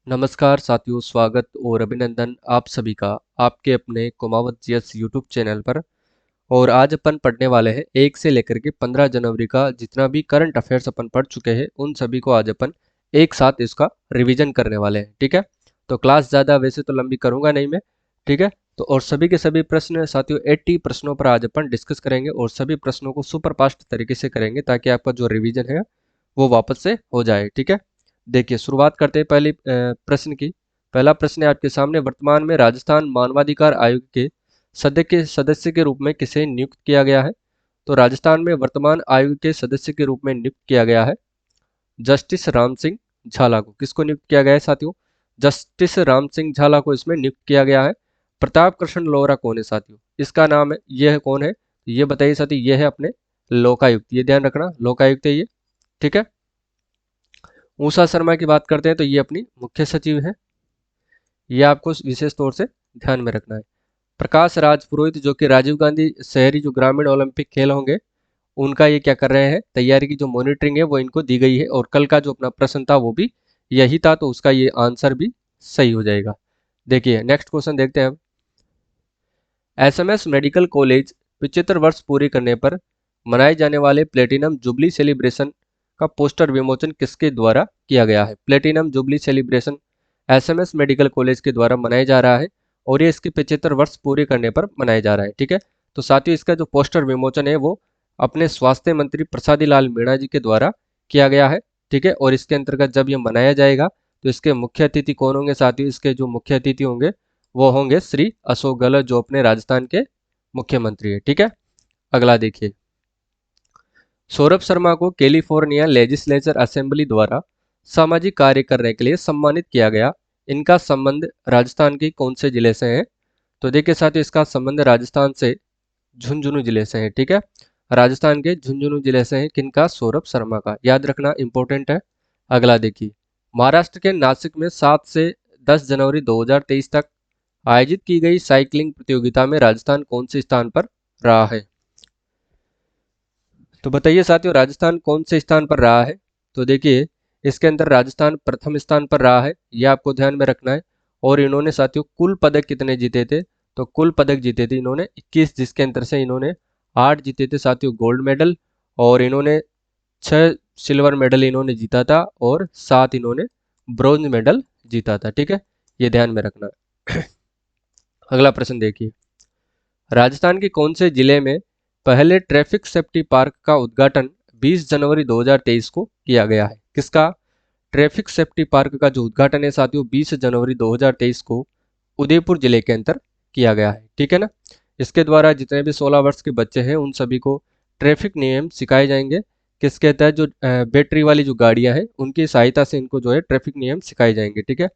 नमस्कार साथियों, स्वागत और अभिनंदन आप सभी का आपके अपने कुमावत जीएस यूट्यूब चैनल पर। और आज अपन पढ़ने वाले हैं 1 से लेकर के 15 जनवरी का जितना भी करंट अफेयर्स अपन पढ़ चुके हैं उन सभी को आज अपन एक साथ इसका रिवीजन करने वाले हैं। ठीक है, तो क्लास ज़्यादा वैसे तो लंबी करूँगा नहीं मैं। ठीक है, तो और सभी के सभी प्रश्न साथियों 80 प्रश्नों पर आज अपन डिस्कस करेंगे और सभी प्रश्नों को सुपर फास्ट तरीके से करेंगे ताकि आपका जो रिवीजन है वो वापस से हो जाए। ठीक है, देखिए शुरुआत करते हैं पहले प्रश्न की। पहला प्रश्न है आपके सामने, वर्तमान में राजस्थान मानवाधिकार आयोग के सदस्य के रूप में किसे नियुक्त किया गया है? तो राजस्थान में वर्तमान आयोग के सदस्य के रूप में नियुक्त किया गया है जस्टिस राम सिंह झाला को। किसको नियुक्त किया गया है साथियों? जस्टिस राम सिंह झाला को इसमें नियुक्त किया गया है। प्रताप कृष्ण लोहरा कौन है साथियों? इसका नाम है, यह कौन है ये बताइए साथियों। यह है अपने लोकायुक्त, ये ध्यान रखना, लोकायुक्त है ये। ठीक है, उषा शर्मा की बात करते हैं तो ये अपनी मुख्य सचिव है, ये आपको विशेष तौर से ध्यान में रखना है। प्रकाश राज पुरोहित जो कि राजीव गांधी शहरी जो ग्रामीण ओलंपिक खेल होंगे उनका ये क्या कर रहे हैं, तैयारी की जो मॉनिटरिंग है वो इनको दी गई है। और कल का जो अपना प्रश्न था वो भी यही था, तो उसका ये आंसर भी सही हो जाएगा। देखिए नेक्स्ट क्वेश्चन देखते हैं अब। एसएमएस मेडिकल कॉलेज 75 वर्ष पूरे करने पर मनाए जाने वाले प्लेटिनम जुबली सेलिब्रेशन का पोस्टर विमोचन किसके द्वारा किया गया है? Platinum jubilee celebration SMS medical college के द्वारा मनाया जा रहा है और ये इसके 75 वर्ष पूरे करने पर मनाया जा रहा है। ठीक है, तो साथ ही इसका जो पोस्टर विमोचन है वो अपने स्वास्थ्य मंत्री प्रसादी लाल मीणा जी के द्वारा किया गया है। ठीक है, और इसके अंतर्गत जब ये मनाया जाएगा तो इसके मुख्य अतिथि कौन होंगे साथियों? इसके जो मुख्य अतिथि होंगे वो होंगे श्री अशोक गहलोत जो अपने राजस्थान के मुख्यमंत्री है। ठीक है, अगला देखिए। सौरभ शर्मा को कैलिफोर्निया लेजिस्लेचर असेंबली द्वारा सामाजिक कार्य करने के लिए सम्मानित किया गया। इनका संबंध राजस्थान के कौन से जिले से है? तो देखिए साथियों, इसका संबंध राजस्थान से झुंझुनू जिले से है। ठीक है, राजस्थान के झुंझुनू जिले से है किनका? सौरभ शर्मा का, याद रखना इंपॉर्टेंट है। अगला देखिए। महाराष्ट्र के नासिक में 7 से 10 जनवरी 2023 तक आयोजित की गई साइकिलिंग प्रतियोगिता में राजस्थान कौन से स्थान पर रहा है? तो बताइए साथियों, राजस्थान कौन से स्थान पर रहा है? तो देखिए इसके अंदर राजस्थान प्रथम स्थान पर रहा है, ये आपको ध्यान में रखना है। और इन्होंने साथियों कुल पदक कितने जीते थे? तो कुल पदक जीते थे इन्होंने 21, जिसके अंदर से इन्होंने 8 जीते थे साथियों गोल्ड मेडल, और इन्होंने 6 सिल्वर मेडल इन्होंने जीता था और 7 इन्होंने ब्रॉन्ज मेडल जीता था। ठीक है, ये ध्यान में रखना। अगला प्रश्न देखिए। राजस्थान के कौन से जिले में पहले ट्रैफिक सेफ्टी पार्क का उद्घाटन 20 जनवरी 2023 को किया गया है? किसका ट्रैफिक सेफ्टी पार्क का जो उद्घाटन है साथियों 20 जनवरी 2023 को उदयपुर जिले के अंदर किया गया है। ठीक है ना, इसके द्वारा जितने भी 16 वर्ष के बच्चे हैं उन सभी को ट्रैफिक नियम सिखाए जाएंगे। किसके तहत? जो बैटरी वाली जो गाड़ियां हैं उनकी सहायता से इनको जो है ट्रैफिक नियम सिखाए जाएंगे। ठीक है,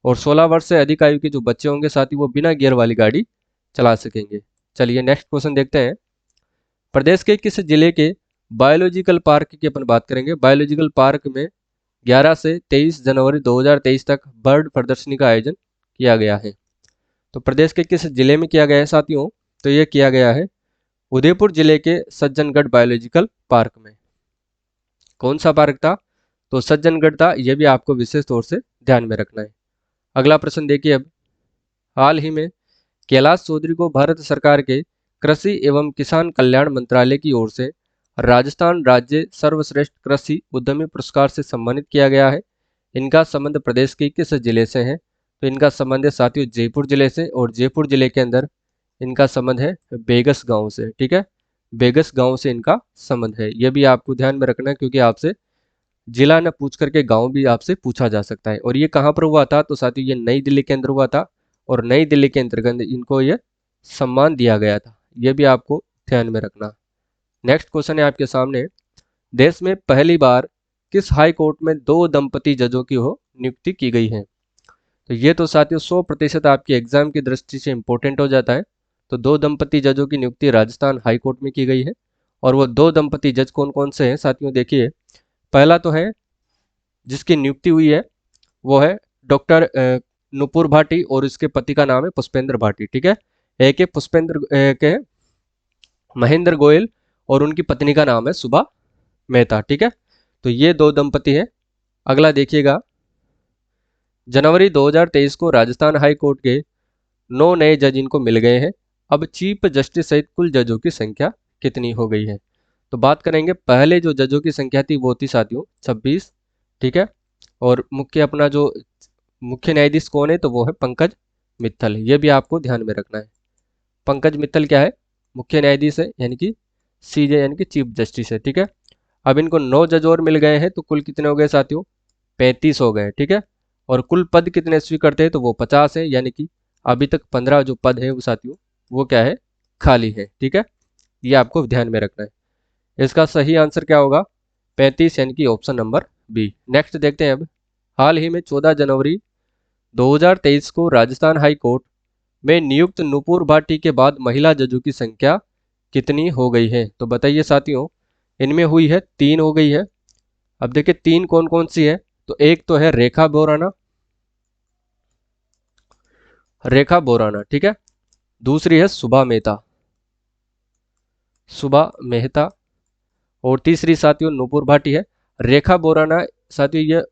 और 16 वर्ष से अधिक आयु के जो बच्चे होंगे साथ ही वो बिना गियर वाली गाड़ी चला सकेंगे। चलिए नेक्स्ट क्वेश्चन देखते हैं। प्रदेश के किस जिले के बायोलॉजिकल पार्क की अपन बात करेंगे? बायोलॉजिकल पार्क में 11 से 23 जनवरी 2023 तक बर्ड प्रदर्शनी का आयोजन किया गया है। तो प्रदेश के किस जिले में किया गया है साथियों? तो यह किया गया है उदयपुर जिले के सज्जनगढ़ बायोलॉजिकल पार्क में। कौन सा पार्क था? तो सज्जनगढ़ था, यह भी आपको विशेष तौर से ध्यान में रखना है। अगला प्रश्न देखिए अब। हाल ही में कैलाश चौधरी को भारत सरकार के कृषि एवं किसान कल्याण मंत्रालय की ओर से राजस्थान राज्य सर्वश्रेष्ठ कृषि उद्यमी पुरस्कार से सम्मानित किया गया है। इनका संबंध प्रदेश के किस जिले से है? तो इनका संबंध है साथियों जयपुर जिले से, और जयपुर जिले के अंदर इनका संबंध है बेगस गांव से। ठीक है, बेगस गांव से इनका संबंध है, यह भी आपको ध्यान में रखना है क्योंकि आपसे जिला न पूछ करके गांव भी आपसे पूछा जा सकता है। और ये कहाँ पर हुआ था? तो साथियों ये नई दिल्ली के अंदर हुआ था, और नई दिल्ली के अंतर्गत इनको ये सम्मान दिया गया था, ये भी आपको ध्यान में रखना। नेक्स्ट क्वेश्चन है आपके सामने। देश में पहली बार किस हाई कोर्ट में 2 दंपति जजों की हो नियुक्ति की गई है? तो ये तो साथियों 100% आपके एग्जाम की दृष्टि से इंपॉर्टेंट हो जाता है। तो 2 दंपति जजों की नियुक्ति राजस्थान हाई कोर्ट में की गई है। और वो 2 दंपति जज कौन कौन से हैं साथियों? देखिए पहला तो है जिसकी नियुक्ति हुई है वो है डॉक्टर नुपुर भाटी, और इसके पति का नाम है पुष्पेंद्र भाटी। ठीक है, एक है पुष्पेंद्र के महेंद्र गोयल, और उनकी पत्नी का नाम है सुभा मेहता। ठीक है, तो ये 2 दंपति हैं। अगला देखिएगा। जनवरी 2023 को राजस्थान हाई कोर्ट के 9 नए जज इनको मिल गए हैं। अब चीफ जस्टिस सहित कुल जजों की संख्या कितनी हो गई है? तो बात करेंगे, पहले जो जजों की संख्या थी वो थी साथियों 26, ठीक है। और मुख्य न्यायाधीश कौन है? तो वो है पंकज मित्तल। ये भी आपको ध्यान में रखना है। पंकज मित्तल क्या है? मुख्य न्यायाधीश है, यानी कि सीजे यानी कि चीफ जस्टिस है, ठीक है। अब इनको 9 जज और मिल गए हैं, तो कुल कितने हो गए साथियों? 35 हो गए, ठीक है। और कुल पद कितने स्वीकृत है? तो वो 50 है, यानी कि अभी तक 15 जो पद है वो साथियों वो क्या है? खाली है, ठीक है। ये आपको ध्यान में रखना है। इसका सही आंसर क्या होगा? 35, यानी कि ऑप्शन नंबर बी। नेक्स्ट देखते हैं अब। हाल ही में 14 जनवरी 2023 को राजस्थान हाई कोर्ट में नियुक्त नुपुर भाटी के बाद महिला जजों की संख्या कितनी हो गई है? तो बताइए साथियों, इनमें हुई है 3 हो गई है। अब देखिए 3 कौन कौन सी है? तो एक तो है रेखा बोराना, ठीक है। दूसरी है सुभा मेहता, और तीसरी साथियों नुपुर भाटी है। रेखा बोराना साथियों ये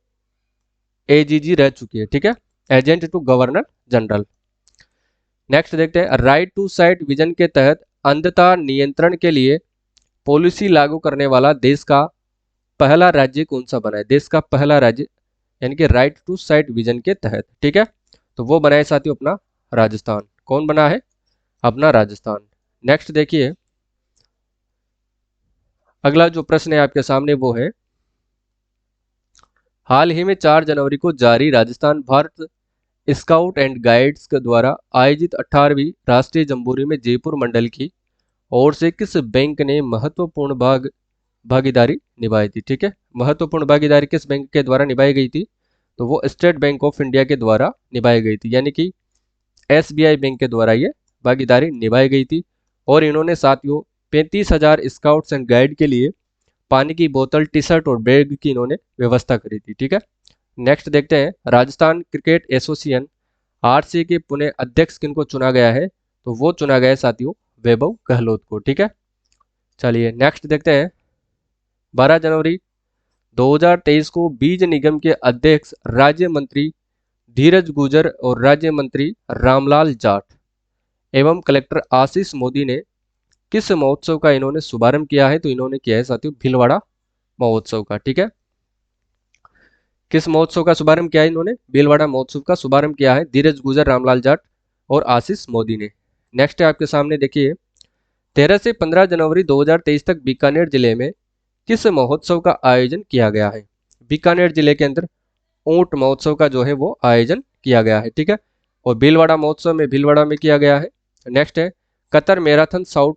एजीजी रह चुकी है, ठीक है, agent to governor general. Next देखते हैं, राइट टू साइट विजन के तहत अंधता नियंत्रण के लिए पॉलिसी लागू करने वाला देश का पहला राज्य कौन सा बना है? देश का पहला राज्य, यानी कि राइट टू साइट विजन के तहत, ठीक है। तो वो बनाए साथियों अपना राजस्थान। कौन बना है? अपना राजस्थान। नेक्स्ट देखिए, अगला जो प्रश्न है आपके सामने वो है, हाल ही में 4 जनवरी को जारी Rajasthan Bharat scout and guides के द्वारा आयोजित 18वीं राष्ट्रीय जम्बूरी में जयपुर मंडल की ओर से किस बैंक ने महत्वपूर्ण भागीदारी निभाई थी? ठीक है, महत्वपूर्ण भागीदारी किस बैंक के द्वारा निभाई गई थी? तो वो स्टेट बैंक ऑफ इंडिया के द्वारा निभाई गई थी, यानी कि एसबीआई बैंक के द्वारा ये भागीदारी निभाई गई थी। और इन्होंने साथियों 35,000 स्काउट्स एंड गाइड के लिए पानी की बोतल, टी शर्ट और बैग की इन्होंने व्यवस्था करी थी, ठीक है। नेक्स्ट देखते हैं, राजस्थान क्रिकेट एसोसिएशन आरसी के पुणे अध्यक्ष किनको चुना गया है? तो वो चुना गया है साथियों वैभव गहलोत को, ठीक है। चलिए नेक्स्ट देखते हैं, 12 जनवरी 2023 को बीज निगम के अध्यक्ष राज्य मंत्री धीरज गुजर और राज्य मंत्री रामलाल जाट एवं कलेक्टर आशीष मोदी ने किस महोत्सव का इन्होंने शुभारंभ किया है? तो इन्होंने किया है साथियों भीलवाड़ा महोत्सव का, ठीक है। किस महोत्सव का शुभारंभ किया है इन्होंने? भीलवाड़ा महोत्सव का शुभारंभ किया है धीरज गुजर, रामलाल जाट और आशीष मोदी ने। नेक्स्ट है आपके सामने देखिए, 13 से 15 जनवरी 2023 तक बीकानेर जिले में किस महोत्सव का आयोजन किया गया है? बीकानेर जिले के अंदर ऊंट महोत्सव का जो है वो आयोजन किया गया है, ठीक है। और भीलवाड़ा महोत्सव में भीलवाड़ा में किया गया है। नेक्स्ट है, Qatar marathon south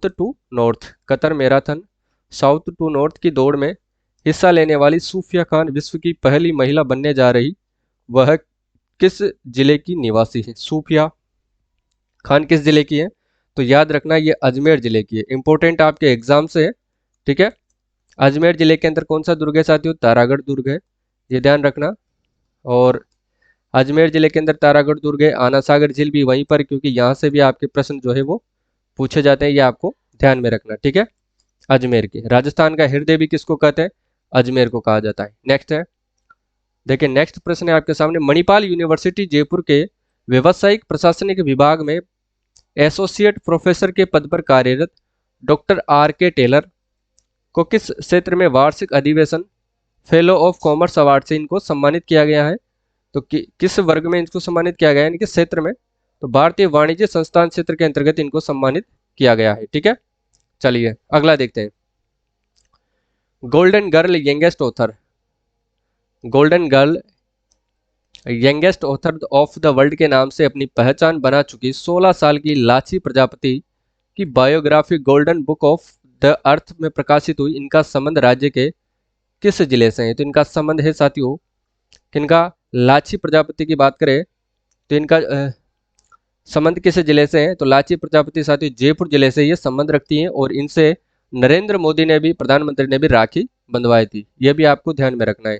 to north, Qatar marathon south to north की दौड़ में हिस्सा लेने वाली सूफिया खान विश्व की पहली महिला बनने जा रही, वह किस जिले की निवासी है? सूफिया खान किस जिले की है? तो याद रखना ये अजमेर जिले की है, इंपॉर्टेंट आपके एग्जाम से है, ठीक है। अजमेर जिले के अंदर कौन सा दुर्ग है साथियों? तारागढ़ दुर्ग है, ये ध्यान रखना। और अजमेर जिले के अंदर तारागढ़ दुर्ग है, आना सागर झील भी वहीं पर, क्योंकि यहाँ से भी आपके प्रश्न जो है वो पूछे जाते हैं, ये आपको ध्यान में रखना, ठीक है। अजमेर के राजस्थान का हृदय भी किसको कहते हैं? अजमेर को कहा जाता है। नेक्स्ट है, देखिए नेक्स्ट प्रश्न है आपके सामने, मणिपाल यूनिवर्सिटी जयपुर के व्यवसायिक प्रशासनिक विभाग में एसोसिएट प्रोफेसर के पद पर कार्यरत डॉक्टर आर के टेलर को किस क्षेत्र में वार्षिक अधिवेशन फेलो ऑफ कॉमर्स अवार्ड से इनको सम्मानित किया गया है? तो किस वर्ग में इनको सम्मानित किया गया है, यानी कि क्षेत्र में? तो भारतीय वाणिज्य संस्थान क्षेत्र के अंतर्गत इनको सम्मानित किया गया है, ठीक है। चलिए अगला देखते हैं, golden girl youngest author, golden girl youngest author of the world के नाम से अपनी पहचान बना चुकी 16 साल की लाची प्रजापति की biography golden book of the earth में प्रकाशित हुई। इनका संबंध राज्य के किस जिले से है? तो इनका संबंध है साथियों किनका? लाची प्रजापति की बात करें तो इनका संबंध किस जिले से है? तो लाची प्रजापति साथियों जयपुर जिले से ये संबंध रखती हैं, और इनसे नरेंद्र मोदी ने भी, प्रधानमंत्री ने भी राखी बंधवाई थी, ये भी आपको ध्यान में रखना है।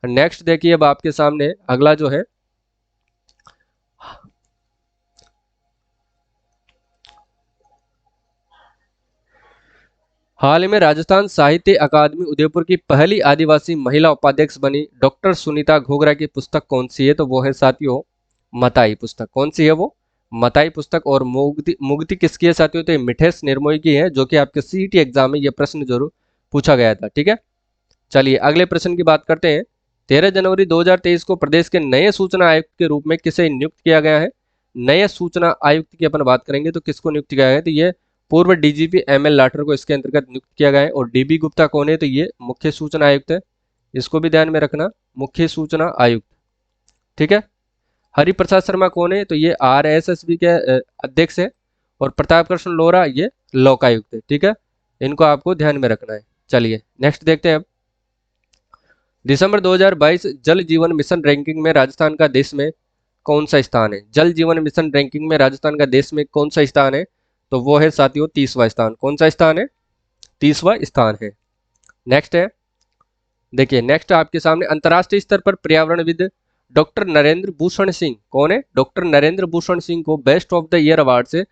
नेक्स्ट देखिए, अब आपके सामने अगला जो है, हाल ही में राजस्थान साहित्य अकादमी उदयपुर की पहली आदिवासी महिला उपाध्यक्ष बनी डॉक्टर सुनीता घोगरा की पुस्तक कौन सी है? तो वो है साथियों मताई पुस्तक। कौन सी है वो? मताई पुस्तक। और मुक्ति मुक्ति किसकी है साथियों? तो ये मिठेश निर्मोही की है, जो कि आपके सीईटी एग्जाम में ये प्रश्न जरूर पूछा गया था। ठीक है, चलिए अगले प्रश्न की बात करते हैं। 13 जनवरी 2023 को प्रदेश के नए सूचना आयुक्त के रूप में किसे नियुक्त किया गया है? नए सूचना आयुक्त की अपन बात करेंगे तो किसको नियुक्त किया गया है? तो ये पूर्व डीजीपी एमएल लाठर को इसके अंतर्गत नियुक्त किया गया है। और डीबी गुप्ता कौन है? तो ये मुख्य सूचना आयुक्त है, इसको भी ध्यान में रखना, मुख्य सूचना आयुक्त। ठीक है, हरिप्रसाद शर्मा कौन है? तो ये आरएसएसबी के अध्यक्ष है। और प्रताप कृष्ण लोहरा ये लोकायुक्त है। ठीक है, इनको आपको ध्यान में रखना है। चलिए नेक्स्ट देखते हैं अब। दिसंबर 2022 जल जीवन मिशन रैंकिंग में राजस्थान का देश में कौन सा स्थान है? जल जीवन मिशन रैंकिंग में राजस्थान का देश में कौन सा स्थान है? तो वो है साथियों 30वां स्थान। कौन सा स्थान है? 30वां स्थान है। नेक्स्ट है, देखिए नेक्स्ट आपके सामने, अंतर्राष्ट्रीय स्तर पर पर्यावरणविद डॉक्टर नरेंद्र भूषण सिंह कौन है? डॉक्टर नरेंद्र भूषण सिंह को best of the year award से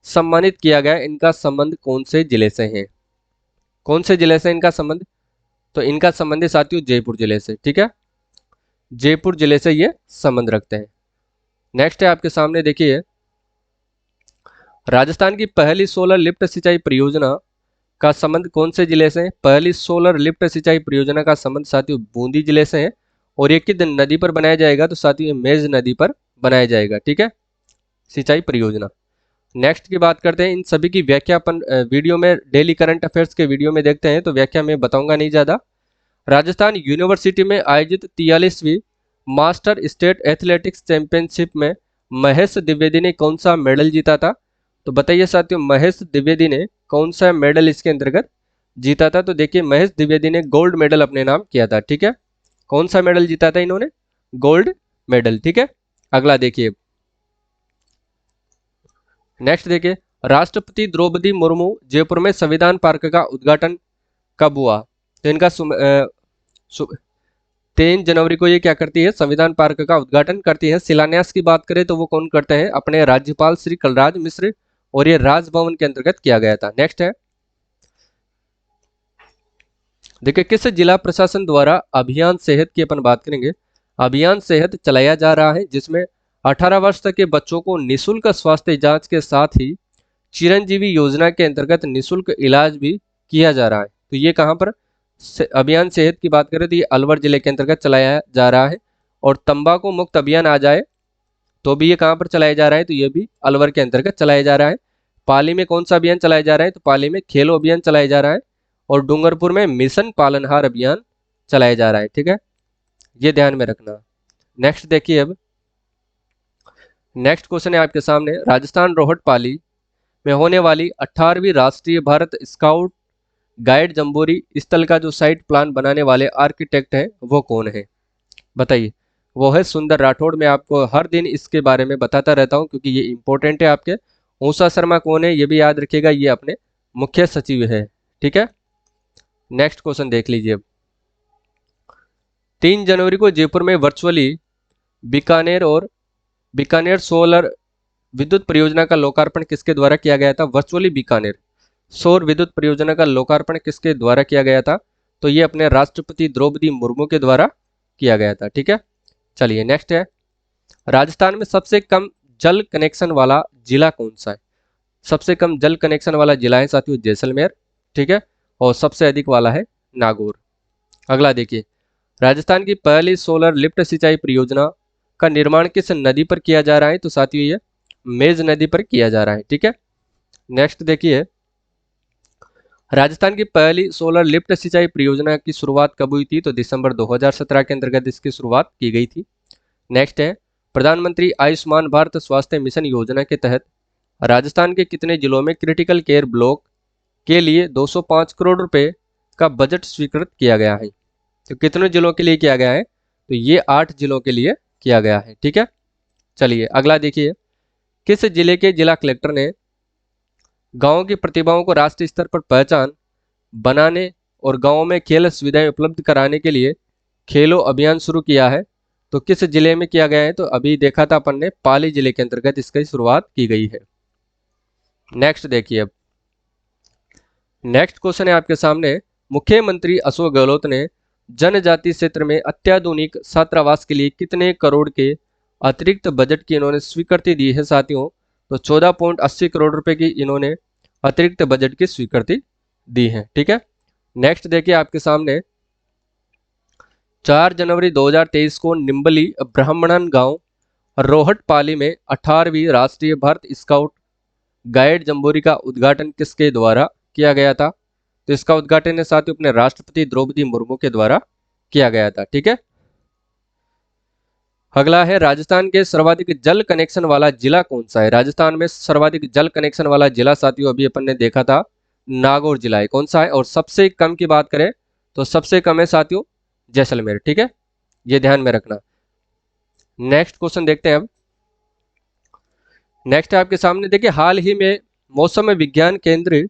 सम्मानित किया गया। इनका संबंध कौन से जिले से है? कौन से जिले से इनका संबंध? तो इनका संबंध है साथियों जयपुर जिले से। ठीक है, जयपुर जिले से ये संबंध रखते हैं। नेक्स्ट है आपके सामने, देखिए राजस्थान की पहली सोलर लिफ्ट सिंचाई परियोजना का संबंध कौन से जिले से है? पहली सोलर लिफ्ट सिंचाई परियोजना का संबंध साथियों बूंदी जिले से है। और ये किस नदी पर बनाया जाएगा? तो साथियों मेज नदी पर बनाया जाएगा। ठीक है, सिंचाई परियोजना। नेक्स्ट की बात करते हैं। इन सभी की व्याख्या अपन वीडियो में, डेली करंट अफेयर्स के वीडियो में देखते हैं, तो व्याख्या में बताऊंगा नहीं ज्यादा। राजस्थान यूनिवर्सिटी में आयोजित 43वीं मास्टर स्टेट एथलेटिक्स चैंपियनशिप में महेश द्विवेदी ने कौन सा मेडल जीता था? तो बताइए साथियों, महेश द्विवेदी ने कौन सा मेडल इसके अंतर्गत जीता था? तो देखिए महेश द्विवेदी ने गोल्ड मेडल अपने नाम किया था। ठीक है, कौन सा मेडल जीता था इन्होंने? Gold medal. ठीक है, अगला देखिए। नेक्स्ट देखिए, राष्ट्रपति द्रौपदी मुर्मू जयपुर में संविधान पार्क का उद्घाटन कब हुआ? तो इनका 3 जनवरी को ये क्या करती है? संविधान पार्क का उद्घाटन करती है। शिलान्यास की बात करें तो वो कौन करते हैं? अपने राज्यपाल श्री कलराज मिश्र। और ये राजभवन के अंतर्गत किया गया था। नेक्स्ट है, देखिए किस जिला प्रशासन द्वारा अभियान सेहत की अपन बात करेंगे। अभियान सेहत चलाया जा रहा है, जिसमें 18 वर्ष तक के बच्चों को निःशुल्क स्वास्थ्य जांच के साथ ही चिरंजीवी योजना के अंतर्गत निःशुल्क इलाज भी किया जा रहा है। तो ये कहाँ पर अभियान सेहत की बात करें तो ये अलवर जिले के अंतर्गत चलाया जा रहा है। और तंबाकू मुक्त अभियान आ जाए तो भी ये कहाँ पर चलाया जा रहा है? तो ये भी अलवर के अंतर्गत चलाया जा रहा है। पाली में कौन सा अभियान चलाया जा रहा है? तो पाली में खेलो अभियान चलाया जा रहा है। और डूंगरपुर में मिशन पालनहार अभियान चलाया जा रहा है। ठीक है, ये ध्यान में रखना। नेक्स्ट देखिए अब, नेक्स्ट क्वेश्चन है आपके सामने। राजस्थान रोहट पाली में होने वाली 18वीं राष्ट्रीय भारत स्काउट गाइड जम्बोरी स्थल का जो साइट प्लान बनाने वाले आर्किटेक्ट है वो कौन है? बताइए। वो है सुंदर राठौड़। मैं आपको हर दिन इसके बारे में बताता रहता हूँ क्योंकि ये इंपॉर्टेंट है आपके। ऊषा शर्मा कौन है? ये भी याद रखिएगा, ये अपने मुख्य सचिव है। ठीक है, नेक्स्ट क्वेश्चन देख लीजिए। 3 जनवरी को जयपुर में वर्चुअली बीकानेर सोलर विद्युत परियोजना का लोकार्पण किसके द्वारा किया गया था? वर्चुअली बीकानेर सौर विद्युत परियोजना का लोकार्पण किसके द्वारा किया गया था? तो ये अपने राष्ट्रपति द्रौपदी मुर्मू के द्वारा किया गया था। ठीक है, चलिए नेक्स्ट है। राजस्थान में सबसे कम जल कनेक्शन वाला जिला कौन सा है? सबसे कम जल कनेक्शन वाला जिला है साथियों जैसलमेर। ठीक है, और सबसे अधिक वाला है नागौर। अगला देखिए, राजस्थान की पहली सोलर लिफ्ट सिंचाई परियोजना का निर्माण किस नदी पर किया जा रहा है? तो साथियों ये मेज नदी पर किया जा रहा है। ठीक है, नेक्स्ट देखिए, राजस्थान की पहली सोलर लिफ्ट सिंचाई परियोजना की शुरुआत कब हुई थी? तो दिसंबर 2017 के अंतर्गत इसकी शुरुआत की गई थी। नेक्स्ट है, प्रधानमंत्री आयुष्मान भारत स्वास्थ्य मिशन योजना के तहत राजस्थान के कितने जिलों में क्रिटिकल केयर ब्लॉक के लिए 205 करोड़ रुपए का बजट स्वीकृत किया गया है? तो कितने जिलों के लिए किया गया है? तो ये 8 जिलों के लिए किया गया है। ठीक है, चलिए अगला देखिए। किस जिले के जिला कलेक्टर ने गांवों की प्रतिभाओं को राष्ट्रीय स्तर पर पहचान बनाने और गांवों में खेल सुविधाएं उपलब्ध कराने के लिए खेलो अभियान शुरू किया है? तो किस जिले में किया गया है? तो अभी देखा था अपन ने, पाली जिले के अंतर्गत इसकी शुरुआत की गई है। नेक्स्ट देखिए अब, नेक्स्ट क्वेश्चन है आपके सामने, मुख्यमंत्री अशोक गहलोत ने जनजाति क्षेत्र में अत्याधुनिक छात्रावास के लिए कितने करोड़ के अतिरिक्त बजट की इन्होंने स्वीकृति दी है साथियों? तो 14.80 करोड़ रुपए की इन्होंने अतिरिक्त बजट की स्वीकृति दी है। ठीक है, नेक्स्ट देखिए आपके सामने, 4 जनवरी 2023 को निम्बली ब्राह्मणन गांव रोहटपाली में 18वीं राष्ट्रीय भारत स्काउट गाइड जम्बोरी का उद्घाटन किसके द्वारा किया गया था? तो इसका उद्घाटन है साथियों अपने राष्ट्रपति द्रौपदी मुर्मू के द्वारा किया गया था। ठीक है, अगला है, राजस्थान के सर्वाधिक जल कनेक्शन वाला जिला कौन सा है? राजस्थान में सर्वाधिक जल कनेक्शन वाला जिला साथियों अभी अपन ने देखा था नागौर जिला है। कौन सा है? और सबसे कम की बात करें तो सबसे कम है साथियों जैसलमेर। ठीक है, ये ध्यान में रखना। नेक्स्ट क्वेश्चन देखते हैं अब। नेक्स्ट है आपके सामने, देखिए हाल ही में मौसम विज्ञान केंद्र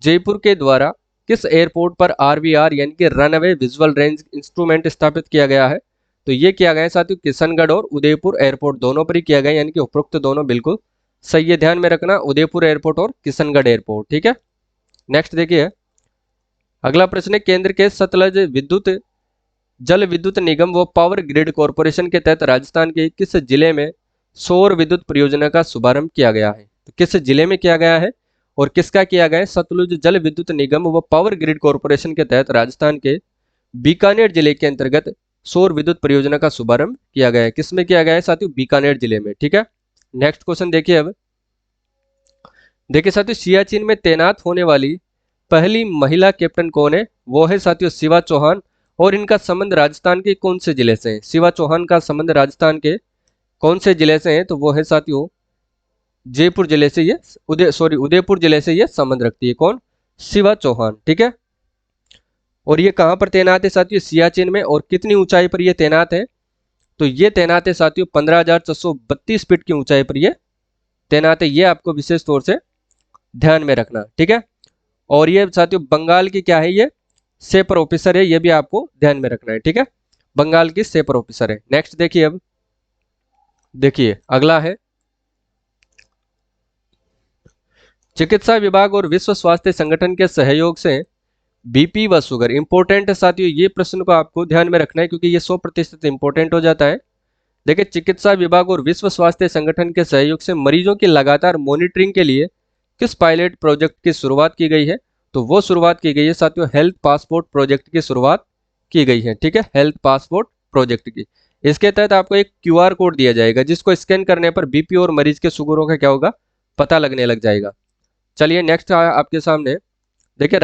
जयपुर के द्वारा किस एयरपोर्ट पर आरवीआर यानी कि रनवे विजुअल रेंज इंस्ट्रूमेंट स्थापित किया गया है? तो ये किया गया है साथियों किशनगढ़ और उदयपुर एयरपोर्ट दोनों पर ही किया गया, यानी कि उपरोक्त दोनों बिल्कुल सही है। ध्यान में रखना, उदयपुर एयरपोर्ट और किशनगढ़ एयरपोर्ट। ठीक है, नेक्स्ट देखिए अगला प्रश्न है, केंद्र के सतलज विद्युत जल विद्युत निगम व पावर ग्रिड कॉरपोरेशन के तहत राजस्थान के किस जिले में सौर विद्युत परियोजना का शुभारंभ किया गया है? तो किस जिले में किया गया है और किसका किया गया है? सतलुज जल विद्युत निगम व पावर ग्रिड कॉरपोरेशन के तहत राजस्थान के बीकानेर जिले के अंतर्गत सौर विद्युत परियोजना का शुभारंभ किया गया है। किसमें किया गया है साथियों? बीकानेर जिले में। ठीक है, नेक्स्ट क्वेश्चन देखिए अब। देखिए साथियों, सियाचिन में तैनात होने वाली पहली महिला कैप्टन कौन है? वो है साथियों शिवा चौहान, और इनका संबंध राजस्थान के कौन से जिले से है? शिवा चौहान का संबंध राजस्थान के कौन से जिले से है? तो वो है साथियों जयपुर जिले से, ये उदयपुर जिले से ये संबंध रखती है। कौन? शिवा चौहान। ठीक है, और ये कहां पर तैनात है साथियों? सियाचिन में। और कितनी ऊंचाई पर ये तैनात है? तो ये तैनात है साथियों 15,432 फीट की ऊंचाई पर ये तैनात है। ये आपको विशेष तौर से ध्यान में रखना। ठीक है, और ये साथियों बंगाल की क्या है? ये सेपर ऑफिसर है, ये भी आपको ध्यान में रखना है। ठीक है, बंगाल की सेपर ऑफिसर है। नेक्स्ट देखिए अब, देखिए अगला है, चिकित्सा विभाग और विश्व स्वास्थ्य संगठन के सहयोग से बीपी व शुगर इंपॉर्टेंट है साथियों। ये प्रश्न को आपको ध्यान में रखना है क्योंकि ये 100% इंपॉर्टेंट हो जाता है। देखिए चिकित्सा विभाग और विश्व स्वास्थ्य संगठन के सहयोग से मरीजों की लगातार मॉनिटरिंग के लिए किस पायलट प्रोजेक्ट की शुरुआत की गई है? तो वो शुरुआत की गई है साथियों हेल्थ पासपोर्ट प्रोजेक्ट की शुरुआत की गई है। ठीक है, हेल्थ पासपोर्ट प्रोजेक्ट की। इसके तहत आपको एक क्यूआर कोड दिया जाएगा जिसको स्कैन करने पर बीपी और मरीज के शुगरों का क्या होगा? पता लगने लग जाएगा। चलिए नेक्स्ट आपके सामने, देखिए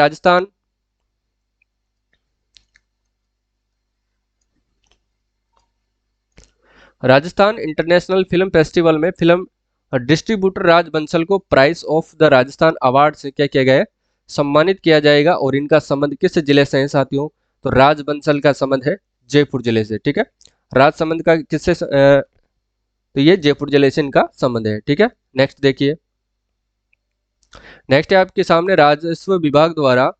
राजस्थान इंटरनेशनल फिल्म फेस्टिवल में फिल्म डिस्ट्रीब्यूटर राज बंसल को price of the Rajasthan award से क्या किया गया है? सम्मानित किया जाएगा। और इनका संबंध किस जिले से है साथियों? तो राज बंसल का संबंध है जयपुर जिले से। ठीक है, राज संबंध का किससे तो ये जयपुर जिले से इनका संबंध है। ठीक है, नेक्स्ट देखिए, नेक्स्ट है आपके सामने, राजस्व विभाग द्वारा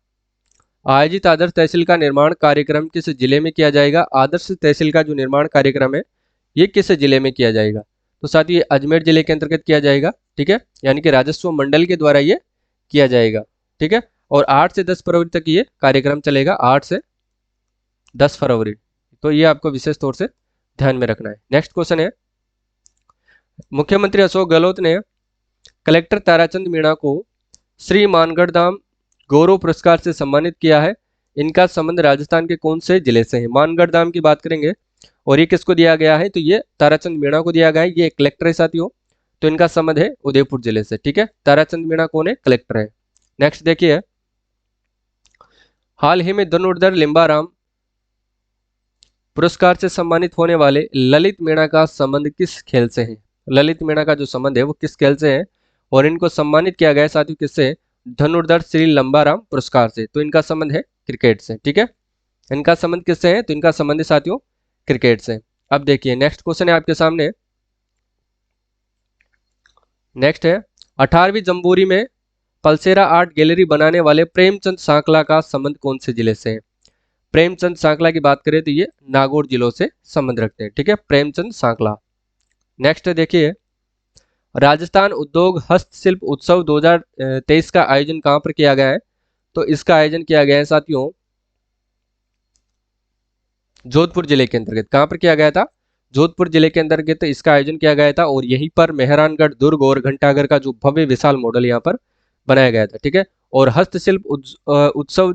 आयोजित आदर्श तहसील का निर्माण कार्यक्रम किस जिले में किया जाएगा? आदर्श तहसील का जो निर्माण कार्यक्रम है ये किस जिले में किया जाएगा? तो साथ ही अजमेर जिले के अंतर्गत किया जाएगा। ठीक है, यानी कि राजस्व मंडल के द्वारा ये किया जाएगा। ठीक है, और 8 से 10 फरवरी तक ये कार्यक्रम चलेगा, 8 से 10 फरवरी। तो ये आपको विशेष तौर से ध्यान में रखना है। नेक्स्ट क्वेश्चन है, मुख्यमंत्री अशोक गहलोत ने कलेक्टर ताराचंद मीणा को श्री मानगढ़ धाम गौरव पुरस्कार से सम्मानित किया है। इनका संबंध राजस्थान के कौन से जिले से है? मानगढ़ धाम की बात करेंगे, और ये किसको दिया गया है? तो ये ताराचंद मीणा को दिया गया है। ये कलेक्टर है साथियों, तो इनका संबंध है उदयपुर जिले से। ठीक है, ताराचंद मीणा कौन है? कलेक्टर है। नेक्स्ट देखिए, हाल ही में धनुर्धर लिम्बाराम पुरस्कार से सम्मानित होने वाले ललित मीणा का संबंध किस खेल से है? ललित मीणा का जो संबंध है वो किस खेल से है? और इनको सम्मानित किया गया साथियों किससे? धनुर्धर श्री लंबाराम पुरस्कार से। तो इनका संबंध है क्रिकेट से। ठीक है, इनका संबंध किससे है? तो इनका संबंध है साथियों क्रिकेट से। अब देखिए नेक्स्ट क्वेश्चन है आपके सामने, नेक्स्ट है, 18वीं जम्बूरी में पलसेरा आर्ट गैलरी बनाने वाले प्रेमचंद सांकला का संबंध कौन से जिले से है? प्रेमचंद सांकला की बात करें तो ये नागौर जिलों से संबंध रखते हैं। ठीक है, प्रेमचंद सांकला। नेक्स्ट देखिए, राजस्थान उद्योग हस्तशिल्प उत्सव 2023 का आयोजन कहां पर किया गया है? तो इसका आयोजन किया गया है साथियों जोधपुर जिले के अंतर्गत। कहां पर किया गया था? जोधपुर जिले के अंतर्गत इसका आयोजन किया गया था और यहीं पर मेहरानगढ़ दुर्ग और घंटाघर का जो भव्य विशाल मॉडल यहाँ पर बनाया गया था। ठीक है। और हस्तशिल्प उत्सव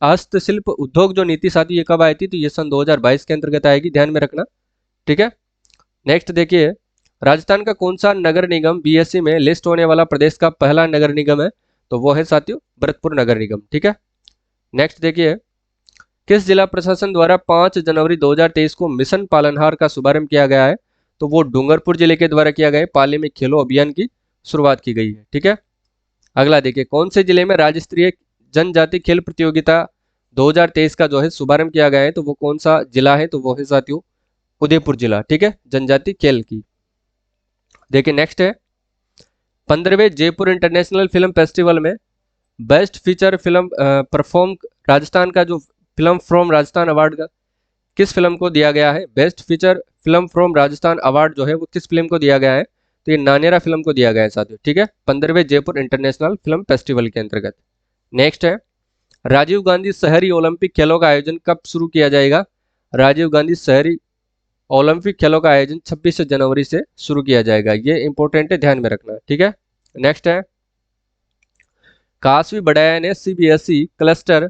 हस्तशिल्प उद्योग जो नीति साथी ये कब आई थी? तो ये सन 2022 के अंतर्गत आएगी, ध्यान में रखना। ठीक है। नेक्स्ट देखिए, राजस्थान का कौन सा नगर निगम बीएससी में लिस्ट होने वाला प्रदेश का पहला नगर निगम है? तो वो है साथियों भरतपुर नगर निगम। ठीक है। नेक्स्ट देखिए, किस जिला प्रशासन द्वारा 5 जनवरी 2023 को मिशन पालनहार का शुभारंभ किया गया है? तो वो डूंगरपुर जिले के द्वारा किया गया है। पाली में खेलो अभियान की शुरुआत की गई है। ठीक है। अगला देखिए, कौन से जिले में राज्य स्तरीय जनजाति खेल प्रतियोगिता 2023 का जो है शुभारंभ किया गया है? तो वो कौन सा जिला है? तो वो है साथियों उदयपुर जिला। ठीक है, जनजाति खेल की। देखिए नेक्स्ट है, 15वें जयपुर इंटरनेशनल फिल्म फेस्टिवल में best feature film perform Rajasthan का जो फिल्म फ्रॉम राजस्थान अवार्ड का किस फिल्म को दिया गया है? Best feature film from Rajasthan award जो है वो किस फिल्म को दिया गया है? तो ये नानेरा फिल्म को दिया गया है साथियों। ठीक है, 15वें जयपुर इंटरनेशनल फिल्म फेस्टिवल के अंतर्गत। नेक्स्ट है, राजीव गांधी शहरी ओलंपिक खेलों का आयोजन कब शुरू किया जाएगा? राजीव गांधी शहरी ओलंपिक खेलों का आयोजन 26 जनवरी से शुरू किया जाएगा। ये इंपॉर्टेंट है, ध्यान में रखना। ठीक है। नेक्स्ट है, काशवी बड़ाया ने CBSE cluster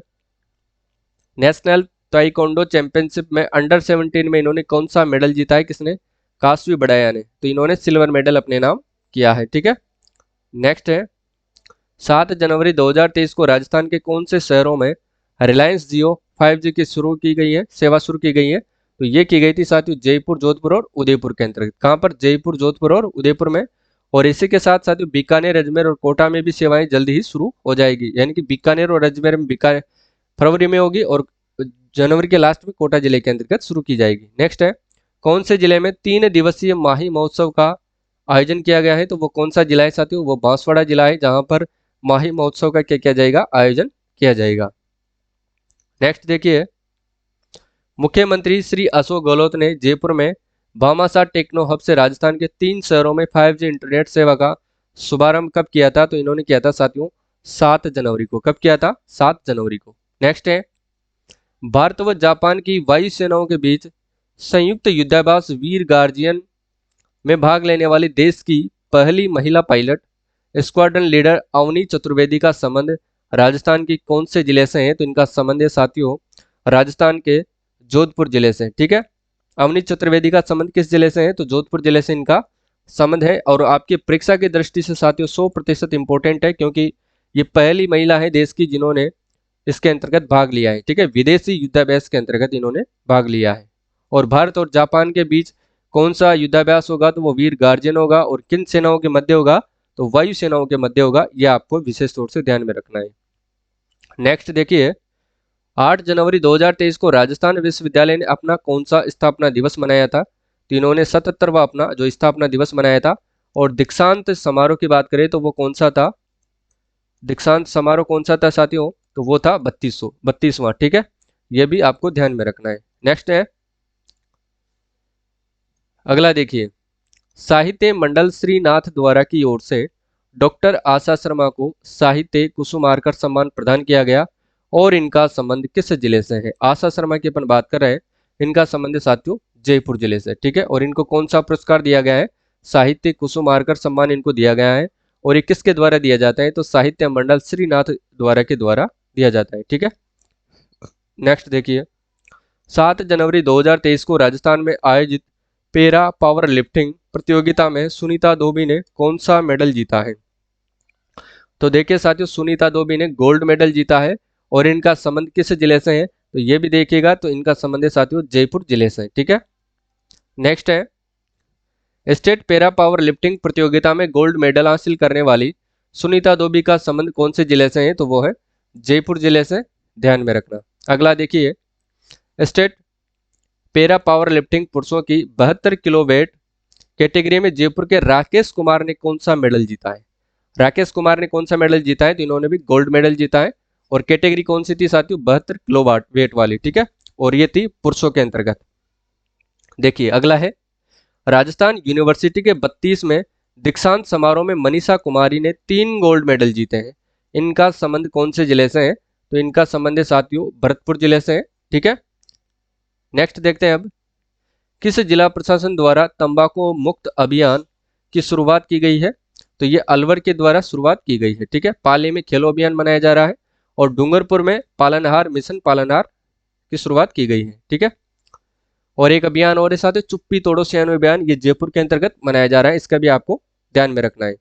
national taekwondo championship में अंडर 17 में इन्होंने कौन सा मेडल जीता है? किसने? काशवी बड़ाया ने। तो इन्होंने सिल्वर मेडल अपने नाम किया है। ठीक है। नेक्स्ट है, 7 जनवरी 2023 को राजस्थान के कौन से शहरों में रिलायंस जियो 5G की शुरू की गई है, सेवा शुरू की गई है? तो ये की गई थी साथियों जयपुर, जोधपुर और उदयपुर के अंतर्गत। कहां पर? जयपुर, जोधपुर और उदयपुर में। और इसी के साथ साथियों बीकानेर, अजमेर और कोटा में भी सेवाएं जल्दी ही शुरू हो जाएगी। यानी कि बीकानेर और अजमेर में बीकानेर फरवरी में होगी और जनवरी के लास्ट में कोटा जिले के अंतर्गत शुरू की जाएगी। नेक्स्ट है, कौन से जिले में 3 दिवसीय माही महोत्सव का आयोजन किया गया है? तो वो कौन सा जिला है साथियों? वो बांसवाड़ा जिला है, जहां पर माही महोत्सव का क्या किया जाएगा? आयोजन किया जाएगा। नेक्स्ट देखिए, मुख्यमंत्री श्री अशोक गहलोत ने जयपुर में भामाशाह टेक्नो हब से राजस्थान के 3 शहरों में 5G इंटरनेट सेवा का शुभारंभ कब किया था? तो इन्होंने किया था साथियों 7 जनवरी को। कब किया था? 7 जनवरी को। नेक्स्ट है, भारत व जापान की वायु सेनाओं के बीच संयुक्त युद्धाभ्यास वीर गार्जियन में भाग लेने वाली देश की पहली महिला pilot squadron leader Avani Chaturvedi का संबंध राजस्थान की कौन से जिले से है? तो इनका संबंध है साथियों राजस्थान के जोधपुर जिले से। ठीक है, अवनी चतुर्वेदी का संबंध किस जिले से है? तो जोधपुर जिले से इनका संबंध है। और आपकी परीक्षा की दृष्टि से साथियों 100% इंपॉर्टेंट है, क्योंकि ये पहली महिला है देश की जिन्होंने इसके अंतर्गत भाग लिया है। ठीक है, विदेशी युद्धाभ्यास के अंतर्गत इन्होंने भाग लिया है। और भारत और जापान के बीच कौन सा युद्धाभ्यास होगा? तो वो वीर गार्जियन होगा। और किन सेनाओं के मध्य होगा? तो वायु सेनाओं के मध्य होगा। यह आपको विशेष तौर से ध्यान में रखना है। नेक्स्ट देखिए, 8 जनवरी 2023 को राजस्थान विश्वविद्यालय ने अपना कौन सा स्थापना दिवस मनाया था? तो इन्होंने 77वां अपना जो स्थापना दिवस मनाया था। और दीक्षांत समारोह की बात करें तो वो कौन सा था? दीक्षांत समारोह कौन सा था साथियों? तो वो था 32वां। ठीक है, ये भी आपको ध्यान में रखना है। नेक्स्ट है, अगला देखिए, साहित्य मंडल श्रीनाथ द्वारा की ओर से डॉक्टर आशा शर्मा को साहित्य कुसुमार्कर सम्मान प्रदान किया गया। और इनका संबंध किस जिले से है? आशा शर्मा की अपन बात कर रहे हैं, इनका संबंध साथियों जयपुर जिले से। ठीक है, और इनको कौन सा पुरस्कार दिया गया है? साहित्य कुसुमार्कर सम्मान इनको दिया गया है। और ये किसके द्वारा दिया जाता है? तो साहित्य मंडल श्रीनाथ द्वारा के द्वारा दिया जाता है। ठीक है। नेक्स्ट देखिए, 7 जनवरी 2023 को राजस्थान में आयोजित पैरा पावर लिफ्टिंग प्रतियोगिता में सुनीता धोबी ने कौन सा मेडल जीता है? तो देखिए साथियों, सुनीता धोबी ने गोल्ड मेडल जीता है। और इनका संबंध किस जिले से है? तो ये भी देखिएगा, तो इनका संबंध है साथियों जयपुर जिले से। ठीक है। नेक्स्ट है, स्टेट पैरा पावर लिफ्टिंग प्रतियोगिता में गोल्ड मेडल हासिल करने वाली सुनीता धोबी का संबंध कौन से जिले से है? तो वो है जयपुर जिले से, ध्यान में रखना। अगला देखिए, स्टेट पैरा पावर लिफ्टिंग पुरुषों की 72 किलो वेट कैटेगरी में जयपुर के राकेश कुमार ने कौन सा मेडल जीता है? राकेश कुमार ने कौन सा मेडल जीता है? तो इन्होंने भी गोल्ड मेडल जीता है। और कैटेगरी कौन सी थी साथियों? 72 किलो वेट वाली। ठीक है, और ये थी पुरुषों के अंतर्गत। देखिए अगला है, राजस्थान यूनिवर्सिटी के 32 में दीक्षांत समारोह में मनीषा कुमारी ने 3 गोल्ड मेडल जीते हैं। इनका संबंध कौन से जिले से है? तो इनका संबंध है साथियों भरतपुर जिले से है। ठीक है, नेक्स्ट देखते हैं अब, किस जिला प्रशासन द्वारा तंबाकू मुक्त अभियान की शुरुआत की गई है? तो ये अलवर के द्वारा शुरुआत की गई है। ठीक है, पाली में खेलो अभियान मनाया जा रहा है और डूंगरपुर में पालनहार मिशन पालनहार की शुरुआत की गई है। ठीक है, और एक अभियान और है साथ, चुप्पी तोड़ो सियानो अभियान, ये जयपुर के अंतर्गत मनाया जा रहा है, इसका भी आपको ध्यान में रखना है।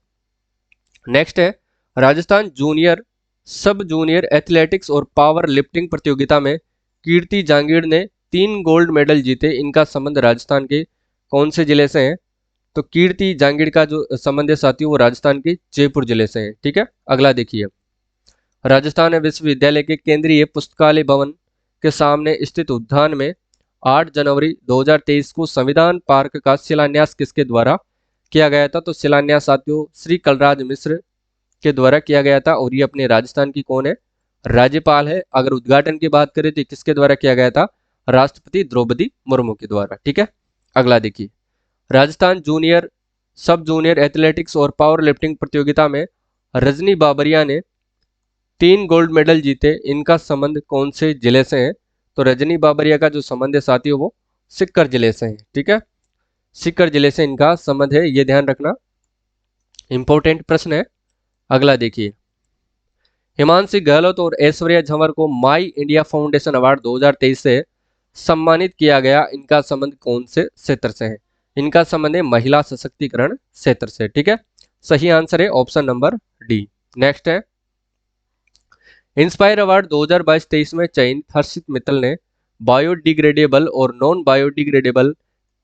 नेक्स्ट है, राजस्थान जूनियर सब जूनियर एथलेटिक्स और पावर लिफ्टिंग प्रतियोगिता में कीर्ति जांगीड़ ने 3 गोल्ड मेडल जीते, इनका संबंध राजस्थान के कौन से जिले से है? तो कीर्ति जांगीड़ का जो संबंध है साथियों वो राजस्थान के जयपुर जिले से है। ठीक है, अगला देखिए, राजस्थान विश्वविद्यालय के केंद्रीय पुस्तकालय भवन के सामने स्थित उद्यान में 8 जनवरी 2023 को संविधान पार्क का शिलान्यास किसके द्वारा किया गया था? तो शिलान्यास साथियों श्री कलराज मिश्र के द्वारा किया गया था, और ये अपने राजस्थान की कौन है? राज्यपाल है। अगर उद्घाटन की बात करें तो किसके द्वारा किया गया था? राष्ट्रपति द्रौपदी मुर्मू के द्वारा। ठीक है, अगला देखिए, राजस्थान जूनियर सब जूनियर एथलेटिक्स और पावर लिफ्टिंग प्रतियोगिता में रजनी बाबरिया ने 3 गोल्ड मेडल जीते, इनका संबंध कौन से जिले से है? तो रजनी बाबरिया का जो संबंध है साथियों वो सीकर जिले से है। ठीक है, सीकर जिले से इनका संबंध है, ये ध्यान रखना, इंपॉर्टेंट प्रश्न है। अगला देखिए, हिमांशी गहलोत और ऐश्वर्या झंवर को माई इंडिया फाउंडेशन अवार्ड 2023 से सम्मानित किया गया, इनका संबंध कौन से क्षेत्र से है? इनका संबंध है महिला सशक्तिकरण क्षेत्र से। ठीक है, सही आंसर है ऑप्शन नंबर डी। नेक्स्ट है, इंस्पायर अवार्ड 2022-23 में चयनित हर्षित मित्तल ने बायोडिग्रेडेबल और नॉन बायोडिग्रेडेबल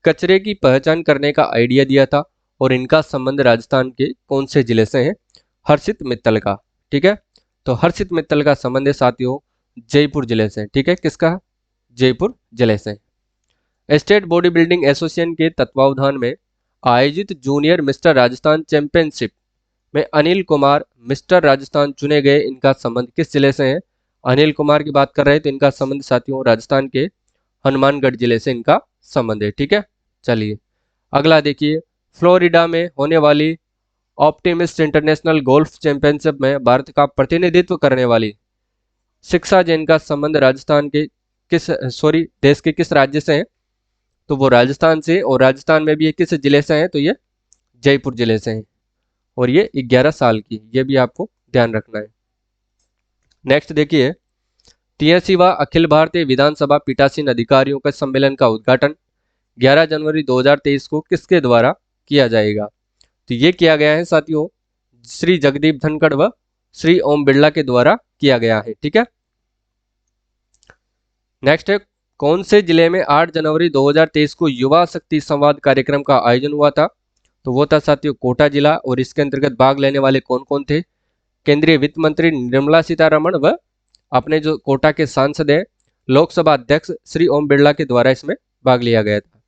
कचरे की पहचान करने का आइडिया दिया था, और इनका संबंध राजस्थान के कौन से जिले से है? हर्षित मित्तल का। ठीक है, तो हर्षित मित्तल का संबंध है साथियों जयपुर जिले से। ठीक है, किसका? जयपुर जिले से। स्टेट बॉडी बिल्डिंग एसोसिएशन के तत्वावधान में आयोजित जूनियर मिस्टर राजस्थान चैंपियनशिप में अनिल कुमार मिस्टर राजस्थान चुने गए, इनका संबंध किस जिले से है? अनिल कुमार की बात कर रहे हैं तो इनका संबंध साथियों राजस्थान के हनुमानगढ़ जिले से इनका संबंध है। ठीक है, चलिए अगला देखिए, फ्लोरिडा में होने वाली ऑप्टिमिस्ट इंटरनेशनल गोल्फ चैंपियनशिप में भारत का प्रतिनिधित्व करने वाली शिक्षा जैन का संबंध राजस्थान के देश के किस राज्य से है? तो वो राजस्थान से, और राजस्थान में भी ये किस जिले से है? तो ये जयपुर जिले से है, और ये 11 साल की, ये भी आपको ध्यान रखना है। नेक्स्ट देखिए, 83वां अखिल भारतीय विधानसभा पीठासीन अधिकारियों का सम्मेलन का उद्घाटन 11 जनवरी 2023 को किसके द्वारा किया जाएगा? तो ये किया गया है साथियों श्री जगदीप धनखड़ व श्री ओम बिरला के द्वारा किया गया है। ठीक है, नेक्स्ट है, कौन से जिले में 8 जनवरी 2023 को युवा शक्ति संवाद कार्यक्रम का आयोजन हुआ था? तो वो था साथियों कोटा जिला, और इसके अंतर्गत भाग लेने वाले कौन कौन थे? केंद्रीय वित्त मंत्री निर्मला सीतारमण व अपने जो कोटा के सांसद है लोकसभा अध्यक्ष श्री ओम बिरला के द्वारा इसमें भाग लिया गया था।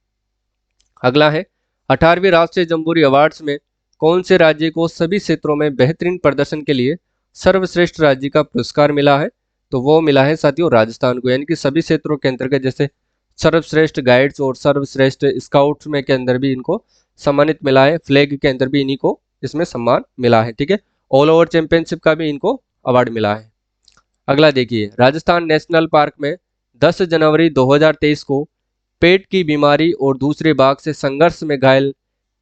अगला है, 18वीं राष्ट्रीय जम्बूरी अवार्ड्स में कौन से राज्य को सभी क्षेत्रों में बेहतरीन प्रदर्शन के लिए सर्वश्रेष्ठ राज्य का पुरस्कार मिला है? तो वो मिला है साथियों राजस्थान को, यानी कि सभी क्षेत्रों के अंतर्गत, जैसे सर्वश्रेष्ठ गाइड्स और सर्वश्रेष्ठ स्काउट्स में के अंदर भी इनको सम्मानित मिला है, फ्लैग के अंदर भी इन्हीं को इसमें सम्मान मिला है। ठीक है, ऑल ओवर चैंपियनशिप का भी इनको अवार्ड मिला है। अगला देखिए, राजस्थान नेशनल पार्क में 10 जनवरी 2023 को पेट की बीमारी और दूसरे बाघ से संघर्ष में घायल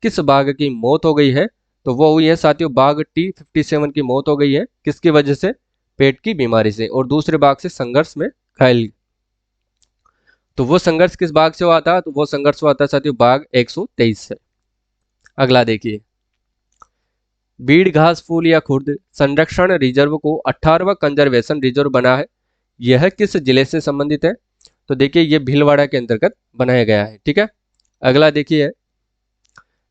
किस बाघ की मौत हो गई है? तो वो हुई है साथियों बाघ T57 की मौत हो गई है, किसकी वजह से? पेट की बीमारी से, और दूसरे बाघ से संघर्ष में घायल। तो वो संघर्ष किस बाघ से हुआ था? तो वो संघर्ष हुआ था साथियों बाघ 123 से। अगला देखिए, बीड़ घास फूल या खुर्द संरक्षण रिजर्व को 18वां कंजर्वेशन रिजर्व बना है, यह किस जिले से संबंधित है? तो देखिए ये भीलवाड़ा के अंतर्गत बनाया गया है। ठीक है, अगला देखिए,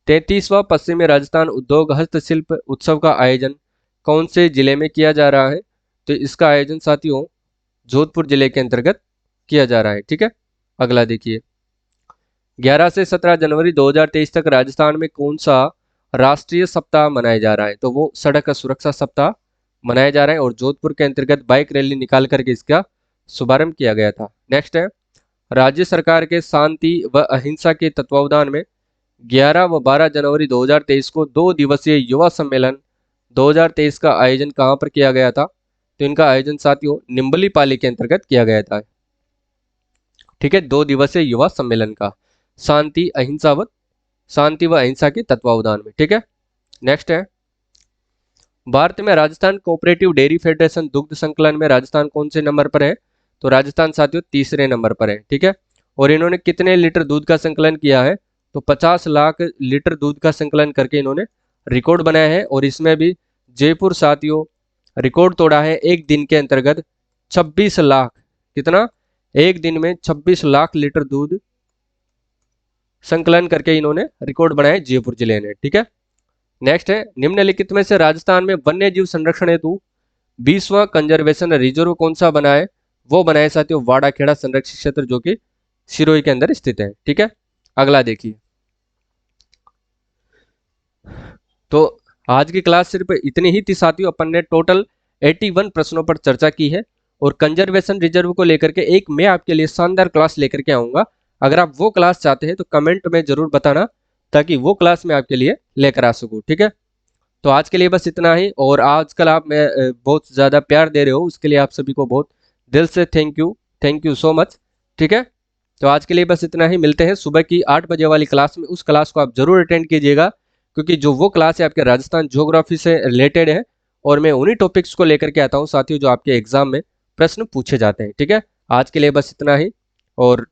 33वां पश्चिमी राजस्थान उद्योग हस्तशिल्प उत्सव का आयोजन कौन से जिले में किया जा रहा है? तो इसका आयोजन साथियों जोधपुर जिले के अंतर्गत किया जा रहा है। ठीक है, अगला देखिए, 11 से 17 जनवरी 2023 तक राजस्थान में कौन सा राष्ट्रीय सप्ताह मनाया जा रहा है? तो वो सड़क सुरक्षा सप्ताह मनाया जा रहा है, और जोधपुर के अंतर्गत बाइक रैली निकाल करके इसका शुभारंभ किया गया था। नेक्स्ट है, राज्य सरकार के शांति व अहिंसा के तत्वावधान में 11 व 12 जनवरी 2023 को 2 दिवसीय युवा सम्मेलन 2023 का आयोजन कहां पर किया गया था? तो इनका आयोजन साथियों निम्बली पाली के अंतर्गत किया गया था। ठीक है, 2 दिवसीय युवा सम्मेलन का, शांति व अहिंसा के तत्वावधान में। ठीक है, नेक्स्ट है, भारत में राजस्थान कोऑपरेटिव डेयरी फेडरेशन दुग्ध संकलन में राजस्थान कौन से नंबर पर है? तो राजस्थान साथियों तीसरे नंबर पर है। ठीक है, और इन्होंने कितने लीटर दूध का संकलन किया है? तो 50 लाख लीटर दूध का संकलन करके इन्होंने रिकॉर्ड बनाया है। और इसमें भी जयपुर साथियों रिकॉर्ड तोड़ा है, एक दिन के अंतर्गत 26 लाख, कितना? एक दिन में 26 लाख लीटर दूध संकलन करके इन्होंने रिकॉर्ड बनाया है जयपुर जिले ने। ठीक है, नेक्स्ट है, निम्नलिखित में से राजस्थान में वन्य जीव संरक्षण हेतु 20वां कंजर्वेशन रिजर्व कौन सा बना है? वो बना है साथियों वाड़ाखेड़ा संरक्षित क्षेत्र, जो कि सिरोही के अंदर स्थित है। ठीक है, अगला देखिए। तो आज की क्लास सिर्फ इतनी ही थी साथियों, अपन ने टोटल 81 प्रश्नों पर चर्चा की है। और कंजर्वेशन रिजर्व को लेकर के एक मैं आपके लिए शानदार क्लास लेकर के आऊंगा। अगर आप वो क्लास चाहते हैं तो कमेंट में जरूर बताना, ताकि वो क्लास मैं आपके लिए लेकर आ सकूं। ठीक है, तो आज के लिए बस इतना ही। और आजकल आप मैं बहुत ज़्यादा प्यार दे रहे हो, उसके लिए आप सभी को बहुत दिल से थैंक यू सो मच। ठीक है, तो आज के लिए बस इतना ही। मिलते हैं सुबह की 8 बजे वाली क्लास में। उस क्लास को आप जरूर अटेंड कीजिएगा, क्योंकि जो वो क्लास है आपके राजस्थान ज्योग्राफी से रिलेटेड है, और मैं उन्हीं टॉपिक्स को लेकर के आता हूँ साथियों जो आपके एग्जाम में प्रश्न पूछे जाते हैं। ठीक है, आज के लिए बस इतना ही, और